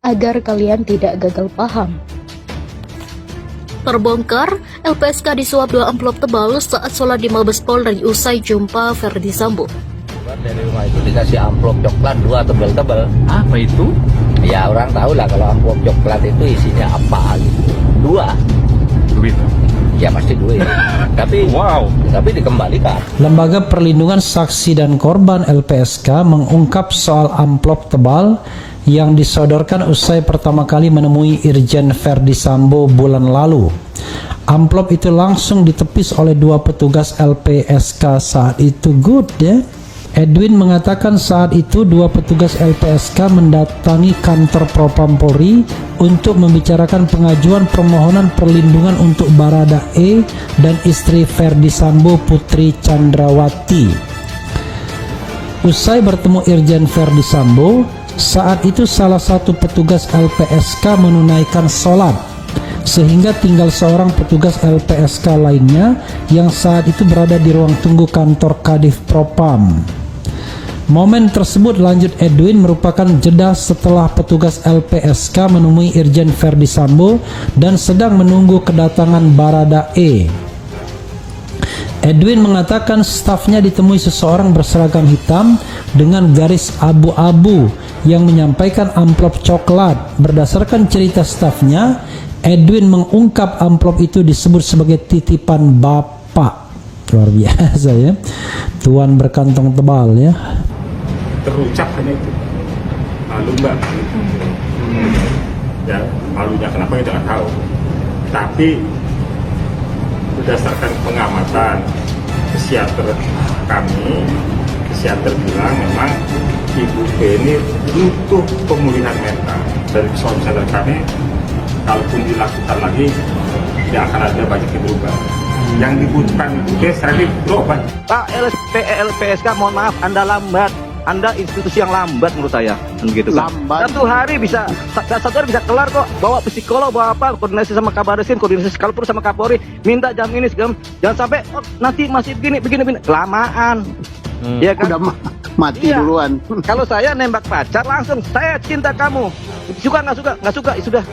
agar kalian tidak gagal paham. Terbongkar, LPSK disuap 2 amplop tebal saat sholat di Mabes Polri usai jumpa Verdi Sambo. Dari rumah itu dikasih amplop coklat 2 tebal-tebal. Apa itu? Ya orang tahu lah kalau amplop coklat itu isinya apa gitu. 2. Duit. Ya pasti duit. Tapi dikembalikan. Lembaga Perlindungan Saksi dan Korban LPSK mengungkap soal amplop tebal yang disodorkan usai pertama kali menemui Irjen Verdi Sambo bulan lalu. Amplop itu langsung ditepis oleh 2 petugas LPSK saat itu. Good ya. Edwin mengatakan saat itu 2 petugas LPSK mendatangi kantor Propam Polri untuk membicarakan pengajuan permohonan perlindungan untuk Barada E dan istri Verdi Sambo, Putri Chandrawati. Usai bertemu Irjen Verdi Sambo, saat itu salah satu petugas LPSK menunaikan sholat, sehingga tinggal seorang petugas LPSK lainnya yang saat itu berada di ruang tunggu kantor Kadif Propam. Momen tersebut, lanjut Edwin, merupakan jeda setelah petugas LPSK menemui Irjen Verdi Sambo dan sedang menunggu kedatangan Barada E. Edwin mengatakan stafnya ditemui seseorang berseragam hitam dengan garis abu-abu yang menyampaikan amplop coklat. Berdasarkan cerita stafnya, Edwin mengungkap amplop itu disebut sebagai titipan bapak. Luar biasa ya, tuan berkantong tebal ya. Terucap hanya itu. Malu mbak. Ya, malunya kenapa kita nggak tahu. Tapi berdasarkan pengamatan psikiater kami, psikiater bilang memang Ibu B ini butuh pemulihan mental. Dari psikiater kami, kalaupun dilakukan lagi tidak akan ada banyak yang berubah. Yang dibutuhkan Ibu B sekarang ini berobat. Pak LPSK, mohon maaf, Anda lambat. Anda institusi yang lambat menurut saya, begitu kan? Lambat. Satu hari bisa kelar kok. Bawa psikolog, bawa apa? Koordinasi sama Kabaresin, koordinasi sekalipun sama Kapolri, minta jam ini segala. Jangan sampai nanti masih begini, kelamaan. Ya kan? Udah mati duluan. Kalau saya nembak pacar langsung, saya cinta kamu. Suka nggak suka, ya sudah.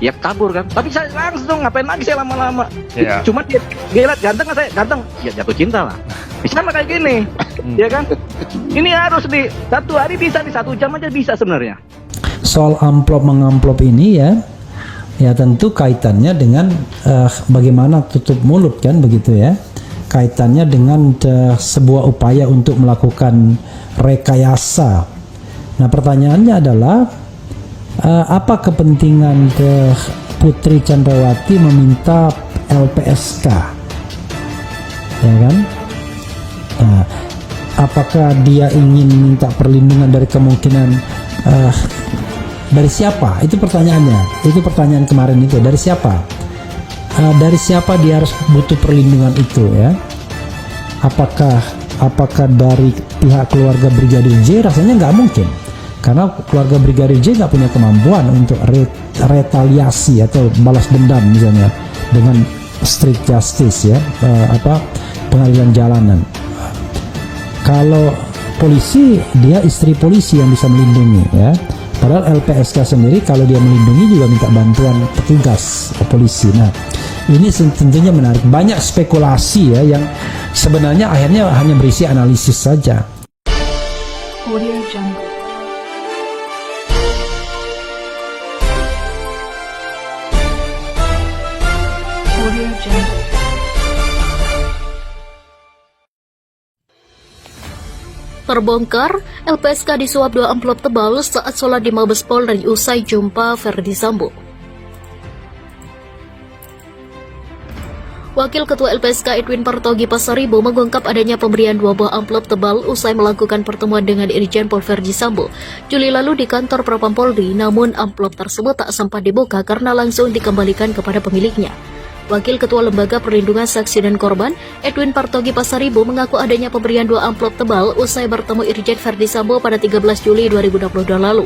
Ya kabur kan. Tapi saya langsung ngapain lagi saya lama-lama. Yeah. Cuma dia lihat ganteng kan, saya ganteng, ya jatuh cinta lah. Sama kayak gini, ya kan? Ini harus di 1 hari bisa, di 1 jam aja bisa sebenarnya. Soal amplop mengamplop ini ya tentu kaitannya dengan bagaimana tutup mulut kan begitu ya. Kaitannya dengan sebuah upaya untuk melakukan rekayasa. Nah pertanyaannya adalah apa kepentingan Putri Chandrawati meminta LPSK, ya kan? Nah, apakah dia ingin minta perlindungan dari kemungkinan dari siapa? Itu pertanyaannya. Itu pertanyaan kemarin itu, dari siapa? Dari siapa dia harus butuh perlindungan itu ya? Apakah dari pihak keluarga Brigadir J? Rasanya nggak mungkin, karena keluarga Brigadir J nggak punya kemampuan untuk retaliasi atau balas dendam misalnya dengan strict justice ya, pengadilan jalanan. Kalau polisi, dia istri polisi yang bisa melindungi ya. Padahal LPSK sendiri kalau dia melindungi juga minta bantuan petugas polisi. Nah, ini tentunya menarik. Banyak spekulasi ya yang sebenarnya akhirnya hanya berisi analisis saja. Audio Jungle. Audio Jungle. Terbongkar, LPSK disuap 2 amplop tebal saat sholat di Mabes Polri usai jumpa Verdi Sambo. Wakil Ketua LPSK Edwin Partogi Pasaribo mengungkap adanya pemberian 2 buah amplop tebal usai melakukan pertemuan dengan Irjen Pol Verdi Sambo Juli lalu di kantor Propam Polri, namun amplop tersebut tak sempat dibuka karena langsung dikembalikan kepada pemiliknya. Wakil Ketua Lembaga Perlindungan Saksi dan Korban, Edwin Partogi Pasaribo, mengaku adanya pemberian 2 amplop tebal usai bertemu Irjen Verdi Sambo pada 13 Juli 2022 lalu.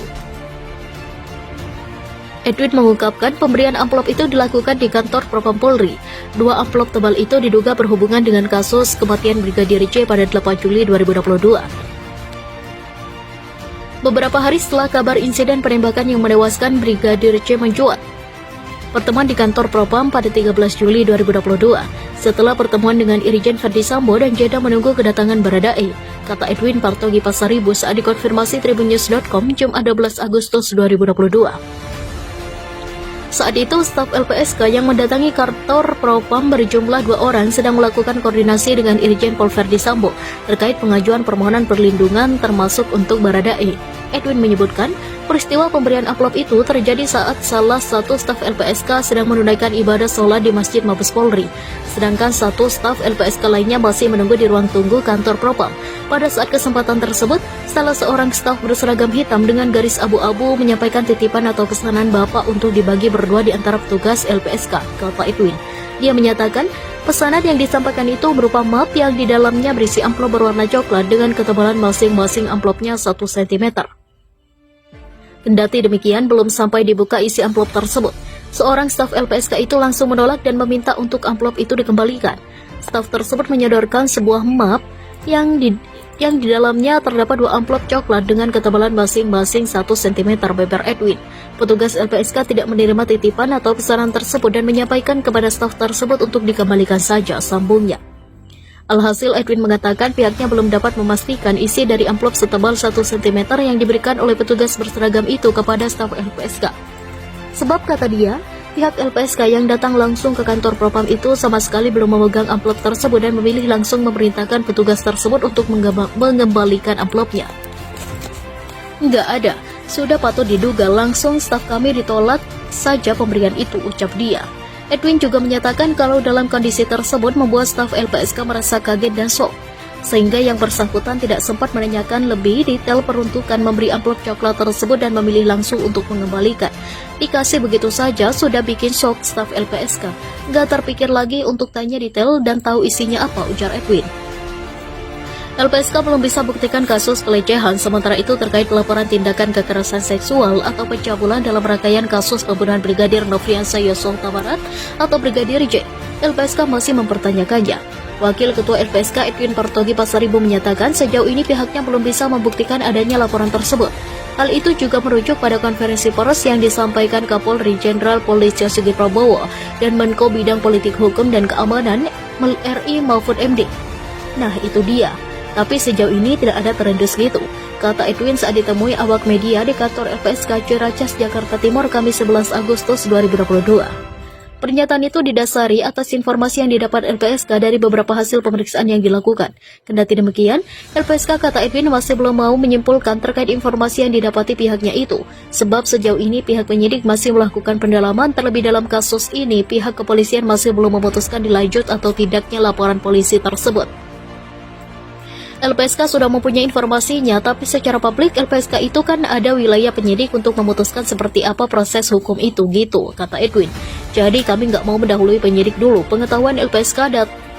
Edwin mengungkapkan pemberian amplop itu dilakukan di kantor Propam Polri. 2 amplop tebal itu diduga berhubungan dengan kasus kematian Brigadir J pada 8 Juli 2022. Beberapa hari setelah kabar insiden penembakan yang menewaskan Brigadir C mencuat, pertemuan di kantor Propam pada 13 Juli 2022. Setelah pertemuan dengan Irjen Verdi Sambo dan jeda menunggu kedatangan Baradae, kata Edwin Partogi Pasaribu saat dikonfirmasi tribunnews.com Jumat 12 Agustus 2022. Saat itu, staf LPSK yang mendatangi kantor Propam berjumlah 2 orang sedang melakukan koordinasi dengan Irjen Pol Verdi Sambo terkait pengajuan permohonan perlindungan termasuk untuk Baradae. Edwin menyebutkan, peristiwa pemberian amplop itu terjadi saat salah satu staf LPSK sedang menunaikan ibadah sholat di Masjid Mabes Polri, sedangkan satu staf LPSK lainnya masih menunggu di ruang tunggu kantor Propam. Pada saat kesempatan tersebut, salah seorang staf berseragam hitam dengan garis abu-abu menyampaikan titipan atau pesanan Bapak untuk dibagi berdua di antara petugas LPSK, kata Edwin. Dia menyatakan, pesanan yang disampaikan itu berupa map yang di dalamnya berisi amplop berwarna coklat dengan ketebalan masing-masing amplopnya 1 cm. Kendati demikian, belum sampai dibuka isi amplop tersebut, seorang staf LPSK itu langsung menolak dan meminta untuk amplop itu dikembalikan. Staf tersebut menyodorkan sebuah map yang di dalamnya terdapat 2 amplop coklat dengan ketebalan masing-masing 1 cm, beber Edwin. Petugas LPSK tidak menerima titipan atau pesanan tersebut dan menyampaikan kepada staf tersebut untuk dikembalikan saja, sambungnya. Alhasil, Edwin mengatakan pihaknya belum dapat memastikan isi dari amplop setebal 1 cm yang diberikan oleh petugas berseragam itu kepada staf LPSK. Sebab, kata dia, pihak LPSK yang datang langsung ke kantor Propam itu sama sekali belum memegang amplop tersebut dan memilih langsung memerintahkan petugas tersebut untuk mengembalikan amplopnya. Nggak ada, sudah patut diduga langsung staf kami ditolak saja pemberian itu, ucap dia. Edwin juga menyatakan kalau dalam kondisi tersebut membuat staf LPSK merasa kaget dan shock, sehingga yang bersangkutan tidak sempat menanyakan lebih detail peruntukan memberi amplop coklat tersebut dan memilih langsung untuk mengembalikan. Dikasih begitu saja sudah bikin shock staf LPSK. Gak terpikir lagi untuk tanya detail dan tahu isinya apa, ujar Edwin. LPSK belum bisa buktikan kasus pelecehan, sementara itu terkait laporan tindakan kekerasan seksual atau pencabulan dalam rangkaian kasus pembunuhan Brigadir Nofriansah Yosua Huta Barat atau Brigadir J, LPSK masih mempertanyakannya. Wakil Ketua LPSK Edwin Partogi Pasaribu menyatakan sejauh ini pihaknya belum bisa membuktikan adanya laporan tersebut. Hal itu juga merujuk pada konferensi pers yang disampaikan Kapolri Jenderal Polisi Sigit Prabowo dan Menko Bidang Politik Hukum dan Keamanan RI Mahfud MD. Nah, itu dia. Tapi sejauh ini tidak ada terendus gitu, kata Edwin saat ditemui awak media di kantor LPSK Ciracas, Jakarta Timur, Kamis 11 Agustus 2022. Pernyataan itu didasari atas informasi yang didapat LPSK dari beberapa hasil pemeriksaan yang dilakukan. Kendati demikian, LPSK, kata Edwin, masih belum mau menyimpulkan terkait informasi yang didapati pihaknya itu, sebab sejauh ini pihak penyidik masih melakukan pendalaman. Terlebih dalam kasus ini, pihak kepolisian masih belum memutuskan dilanjut atau tidaknya laporan polisi tersebut. LPSK sudah mempunyai informasinya, tapi secara publik LPSK itu kan ada wilayah penyidik untuk memutuskan seperti apa proses hukum itu, gitu, kata Edwin. Jadi kami nggak mau mendahului penyidik dulu. Pengetahuan LPSK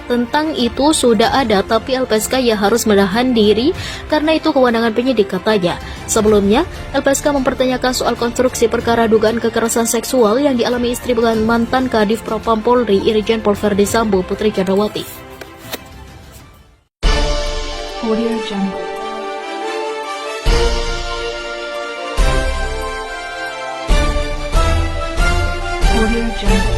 tentang itu sudah ada, tapi LPSK ya harus menahan diri karena itu kewenangan penyidik, katanya. Sebelumnya, LPSK mempertanyakan soal konstruksi perkara dugaan kekerasan seksual yang dialami istri dengan mantan Kadif Propam Polri Irjen Pol Verdi Sambo, Putri Chandrawati. Audio Jungle. Audio Jungle.